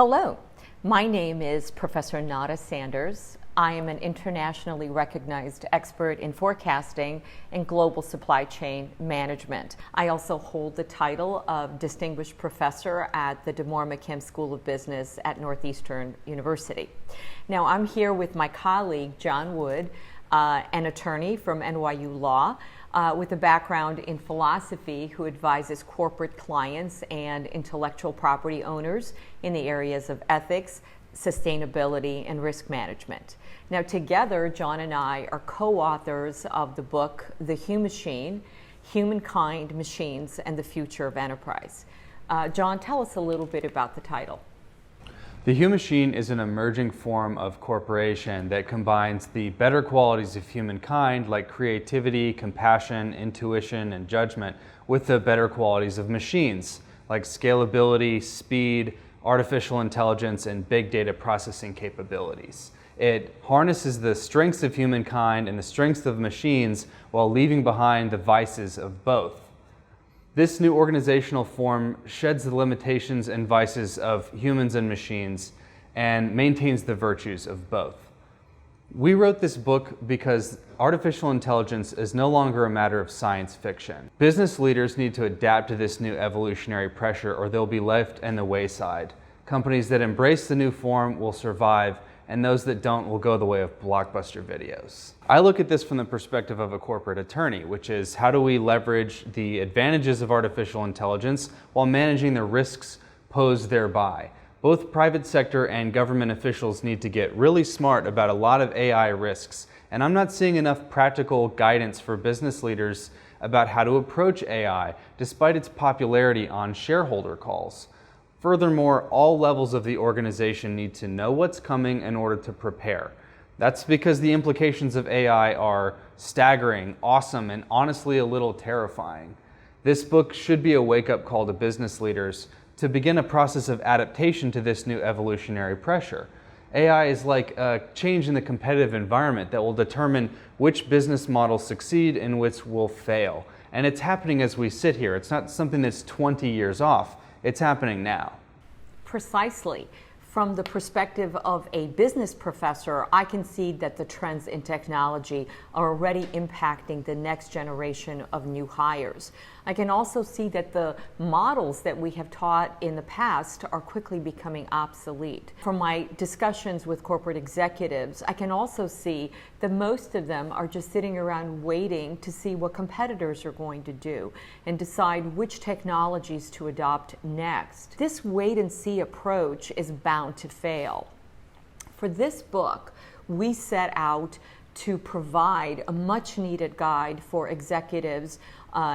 Hello, my name is Professor Nada Sanders. I am an internationally recognized expert in forecasting and global supply chain management. I also hold the title of Distinguished Professor at the DeMoore McKim School of Business at Northeastern University. Now, I'm here with my colleague, John Wood, an attorney from NYU Law, with a background in philosophy, who advises corporate clients and intellectual property owners in the areas of ethics, sustainability, and risk management. Now, together, John and I are co-authors of the book, The Humachine, Humankind, Machines, and the Future of Enterprise. John, tell us a little bit about the title. The Humachine is an emerging form of corporation that combines the better qualities of humankind, like creativity, compassion, intuition, and judgment, with the better qualities of machines, like scalability, speed, artificial intelligence, and big data processing capabilities. It harnesses the strengths of humankind and the strengths of machines while leaving behind the vices of both. This new organizational form sheds the limitations and vices of humans and machines and maintains the virtues of both. We wrote this book because artificial intelligence is no longer a matter of science fiction. Business leaders need to adapt to this new evolutionary pressure, or they'll be left in the wayside. Companies that embrace the new form will survive, and those that don't will go the way of blockbuster videos. I look at this from the perspective of a corporate attorney, which is, how do we leverage the advantages of artificial intelligence while managing the risks posed thereby? Both private sector and government officials need to get really smart about a lot of AI risks, and I'm not seeing enough practical guidance for business leaders about how to approach AI, despite its popularity on shareholder calls. Furthermore, all levels of the organization need to know what's coming in order to prepare. That's because the implications of AI are staggering, awesome, and honestly a little terrifying. This book should be a wake-up call to business leaders to begin a process of adaptation to this new evolutionary pressure. AI is like a change in the competitive environment that will determine which business models succeed and which will fail. And it's happening as we sit here. It's not something that's 20 years off. It's happening now. Precisely. From the perspective of a business professor, I can see that the trends in technology are already impacting the next generation of new hires. I can also see that the models that we have taught in the past are quickly becoming obsolete. From my discussions with corporate executives, I can also see that most of them are just sitting around waiting to see what competitors are going to do and decide which technologies to adopt next. This wait-and-see approach is bound to fail. For this book, we set out to provide a much-needed guide for executives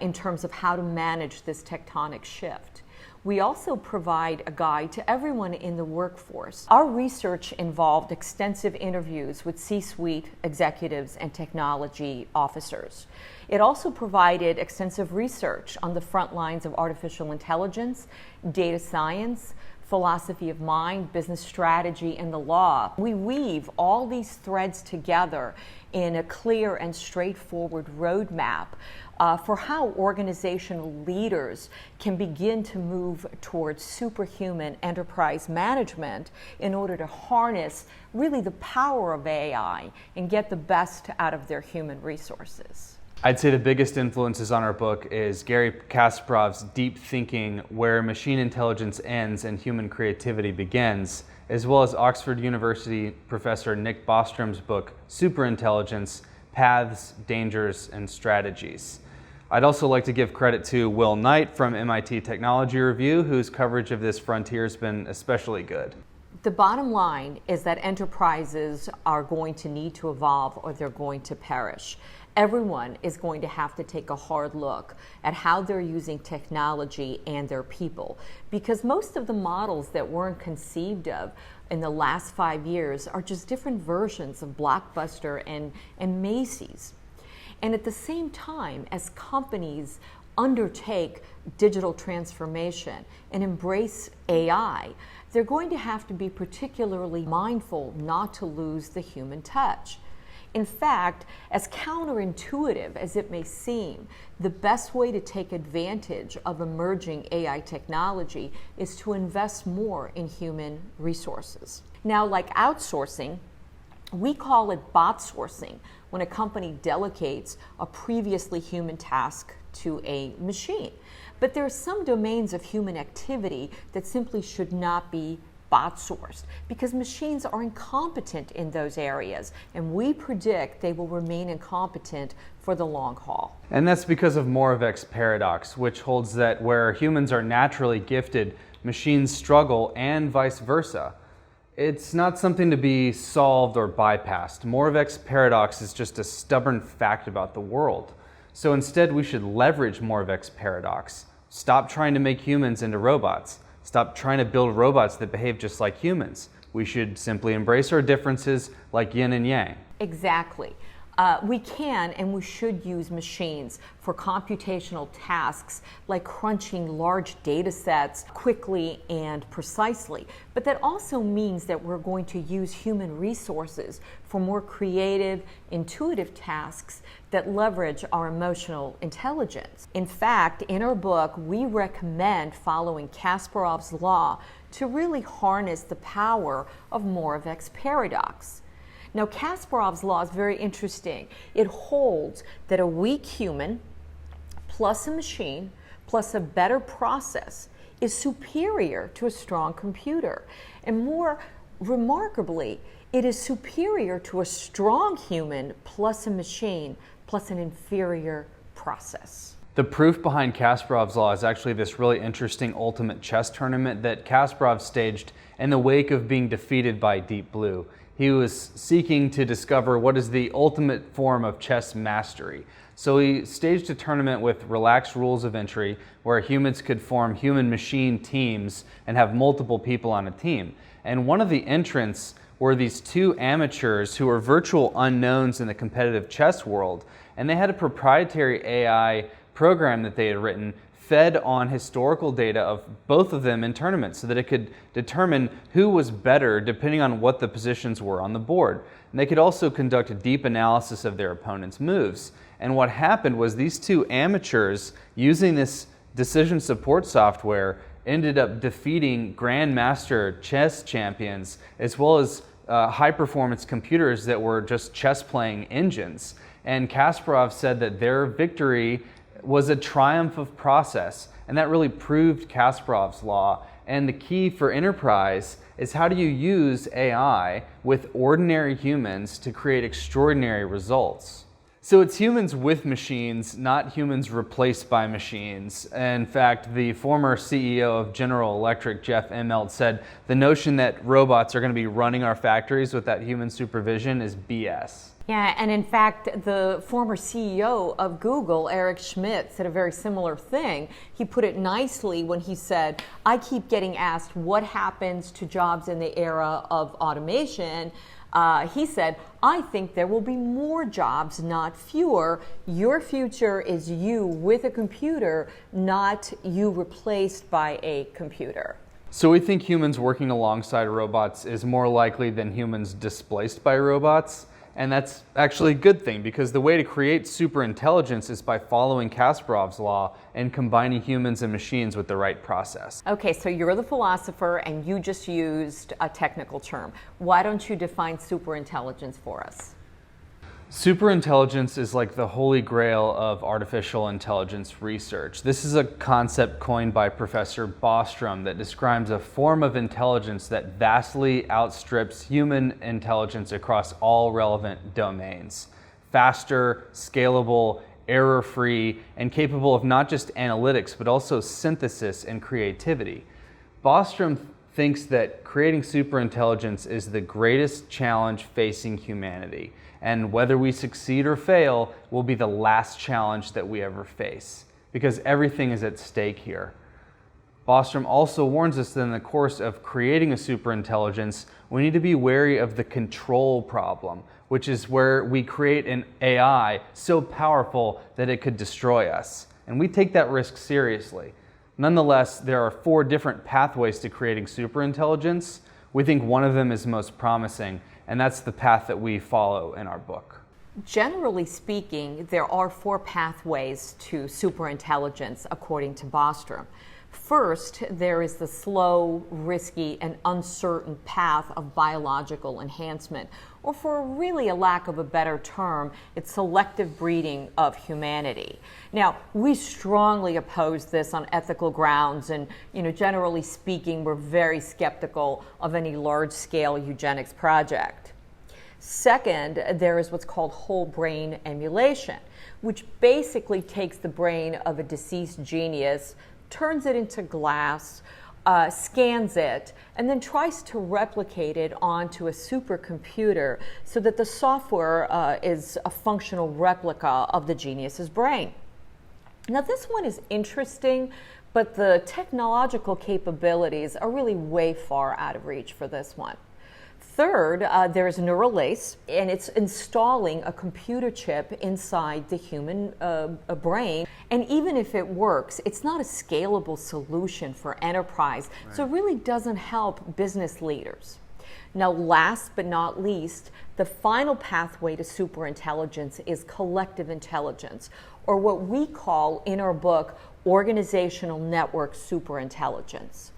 in terms of how to manage this tectonic shift. We also provide a guide to everyone in the workforce. Our research involved extensive interviews with C-suite executives and technology officers. It also provided extensive research on the front lines of artificial intelligence, data science, philosophy of mind, business strategy, and the law. We weave all these threads together in a clear and straightforward roadmap for how organizational leaders can begin to move towards superhuman enterprise management in order to harness really the power of AI and get the best out of their human resources. I'd say the biggest influences on our book is Gary Kasparov's deep thinking, where machine intelligence ends and human creativity begins, as well as Oxford University professor Nick Bostrom's book, Superintelligence, Paths, Dangers, and Strategies. I'd also like to give credit to Will Knight from MIT Technology Review, whose coverage of this frontier has been especially good. The bottom line is that enterprises are going to need to evolve, or they're going to perish. Everyone is going to have to take a hard look at how they're using technology and their people, because most of the models that weren't conceived of in the last 5 years are just different versions of Blockbuster and Macy's. And at the same time, as companies undertake digital transformation and embrace AI, they're going to have to be particularly mindful not to lose the human touch. In fact, as counterintuitive as it may seem, the best way to take advantage of emerging AI technology is to invest more in human resources. Now, like outsourcing, we call it bot sourcing when a company delegates a previously human task to a machine. But there are some domains of human activity that simply should not be bot sourced because machines are incompetent in those areas, and we predict they will remain incompetent for the long haul. And that's because of Moravec's paradox, which holds that where humans are naturally gifted, machines struggle, and vice versa. It's not something to be solved or bypassed. Moravec's paradox is just a stubborn fact about the world. So instead, we should leverage Moravec's paradox. Stop trying to make humans into robots. Stop trying to build robots that behave just like humans. We should simply embrace our differences like yin and yang. Exactly. We can and we should use machines for computational tasks like crunching large data sets quickly and precisely. But that also means that we're going to use human resources for more creative, intuitive tasks that leverage our emotional intelligence. In fact, in our book, we recommend following Kasparov's law to really harness the power of Moravec's paradox. Now, Kasparov's law is very interesting. It holds that a weak human plus a machine plus a better process is superior to a strong computer. And more remarkably, it is superior to a strong human plus a machine plus an inferior process. The proof behind Kasparov's law is actually this really interesting ultimate chess tournament that Kasparov staged in the wake of being defeated by Deep Blue. He was seeking to discover what is the ultimate form of chess mastery. So he staged a tournament with relaxed rules of entry where humans could form human-machine teams and have multiple people on a team. And one of the entrants were these two amateurs who were virtual unknowns in the competitive chess world. And they had a proprietary AI program that they had written fed on historical data of both of them in tournaments so that it could determine who was better depending on what the positions were on the board. And they could also conduct a deep analysis of their opponent's moves. And what happened was these two amateurs, using this decision support software, ended up defeating grandmaster chess champions as well as high-performance computers that were just chess-playing engines. And Kasparov said that their victory was a triumph of process, and that really proved Kasparov's law. And the key for enterprise is how do you use AI with ordinary humans to create extraordinary results? So it's humans with machines, not humans replaced by machines. In fact, the former CEO of General Electric, Jeff Immelt, said the notion that robots are going to be running our factories without human supervision is BS. Yeah, and in fact, the former CEO of Google, Eric Schmidt, said a very similar thing. He put it nicely when he said, I keep getting asked what happens to jobs in the era of automation. He said, I think there will be more jobs, not fewer. Your future is you with a computer, not you replaced by a computer. So we think humans working alongside robots is more likely than humans displaced by robots. And that's actually a good thing because the way to create superintelligence is by following Kasparov's law and combining humans and machines with the right process. Okay, so you're the philosopher and you just used a technical term. Why don't you define superintelligence for us? Superintelligence is like the holy grail of artificial intelligence research. This is a concept coined by Professor Bostrom that describes a form of intelligence that vastly outstrips human intelligence across all relevant domains. Faster, scalable, error-free, and capable of not just analytics, but also synthesis and creativity. Bostrom thinks that creating superintelligence is the greatest challenge facing humanity. And whether we succeed or fail will be the last challenge that we ever face, because everything is at stake here. Bostrom also warns us that in the course of creating a superintelligence, we need to be wary of the control problem, which is where we create an AI so powerful that it could destroy us. And we take that risk seriously. Nonetheless, there are 4 different pathways to creating superintelligence. We think one of them is most promising, and that's the path that we follow in our book. Generally speaking, there are 4 pathways to superintelligence, according to Bostrom. First, there is the slow, risky, and uncertain path of biological enhancement, or for really a lack of a better term, it's selective breeding of humanity. Now, we strongly oppose this on ethical grounds, and generally speaking, we're very skeptical of any large-scale eugenics project. Second, there is what's called whole brain emulation, which basically takes the brain of a deceased genius, turns it into glass, scans it, and then tries to replicate it onto a supercomputer so that the software is a functional replica of the genius's brain. Now, this one is interesting, but the technological capabilities are really way far out of reach for this one. Third, there's Neuralase, and it's installing a computer chip inside the human brain. And even if it works, it's not a scalable solution for enterprise, right. So it really doesn't help business leaders. Now, last but not least, the final pathway to superintelligence is collective intelligence, or what we call in our book, organizational network superintelligence.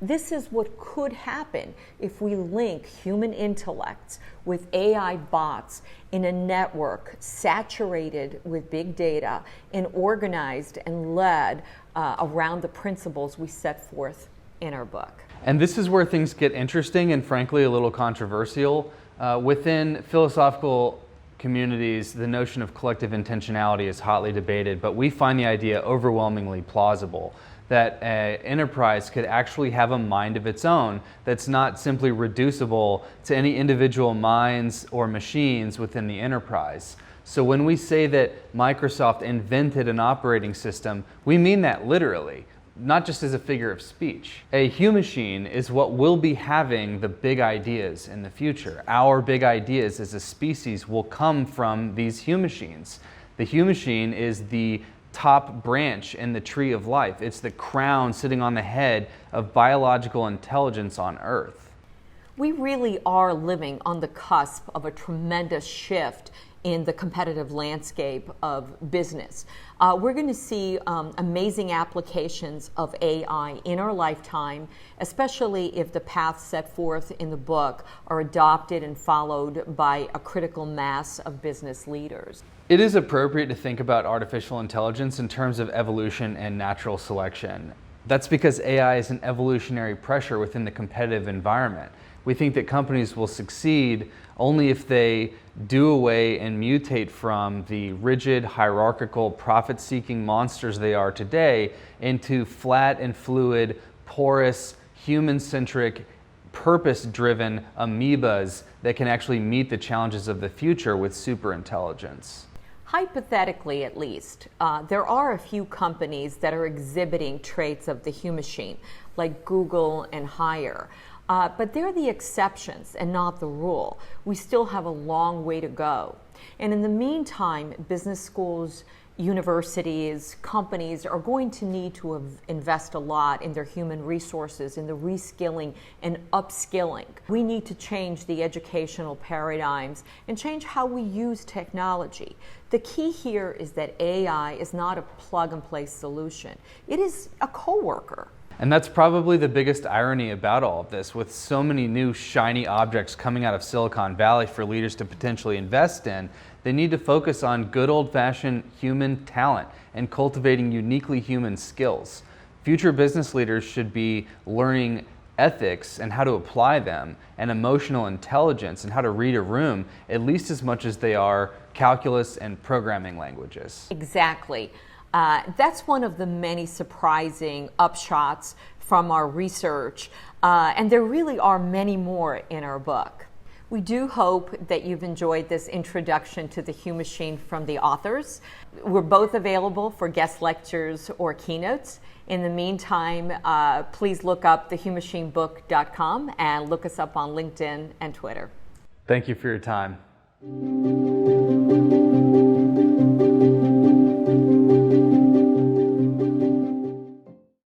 This is what could happen if we link human intellects with AI bots in a network saturated with big data and organized and led around the principles we set forth in our book. And this is where things get interesting and frankly a little controversial. Within philosophical communities, the notion of collective intentionality is hotly debated, but we find the idea overwhelmingly plausible that an enterprise could actually have a mind of its own that's not simply reducible to any individual minds or machines within the enterprise. So when we say that Microsoft invented an operating system, we mean that literally, not just as a figure of speech. A Humachine is what will be having the big ideas in the future. Our big ideas as a species will come from these Humachines. The Humachine is the top branch in the tree of life. It's the crown sitting on the head of biological intelligence on Earth. We really are living on the cusp of a tremendous shift in the competitive landscape of business. We're going to see amazing applications of AI in our lifetime, especially if the paths set forth in the book are adopted and followed by a critical mass of business leaders. It is appropriate to think about artificial intelligence in terms of evolution and natural selection. That's because AI is an evolutionary pressure within the competitive environment. We think that companies will succeed only if they do away and mutate from the rigid, hierarchical, profit-seeking monsters they are today into flat and fluid, porous, human-centric, purpose-driven amoebas that can actually meet the challenges of the future with superintelligence. Hypothetically, at least, there are a few companies that are exhibiting traits of the Humachine, like Google and Hire. But they're the exceptions and not the rule. We still have a long way to go. And in the meantime, business schools, universities, companies are going to need to invest a lot in their human resources, in the reskilling and upskilling. We need to change the educational paradigms and change how we use technology. The key here is that AI is not a plug-and-play solution. It is a coworker. And that's probably the biggest irony about all of this. With so many new shiny objects coming out of Silicon Valley for leaders to potentially invest in, they need to focus on good old-fashioned human talent and cultivating uniquely human skills. Future business leaders should be learning ethics and how to apply them, and emotional intelligence and how to read a room, at least as much as they are calculus and programming languages. Exactly. That's one of the many surprising upshots from our research, and there really are many more in our book. We do hope that you've enjoyed this introduction to the Humachine from the authors. We're both available for guest lectures or keynotes. In the meantime, please look up thehumachinebook.com and look us up on LinkedIn and Twitter. Thank you for your time.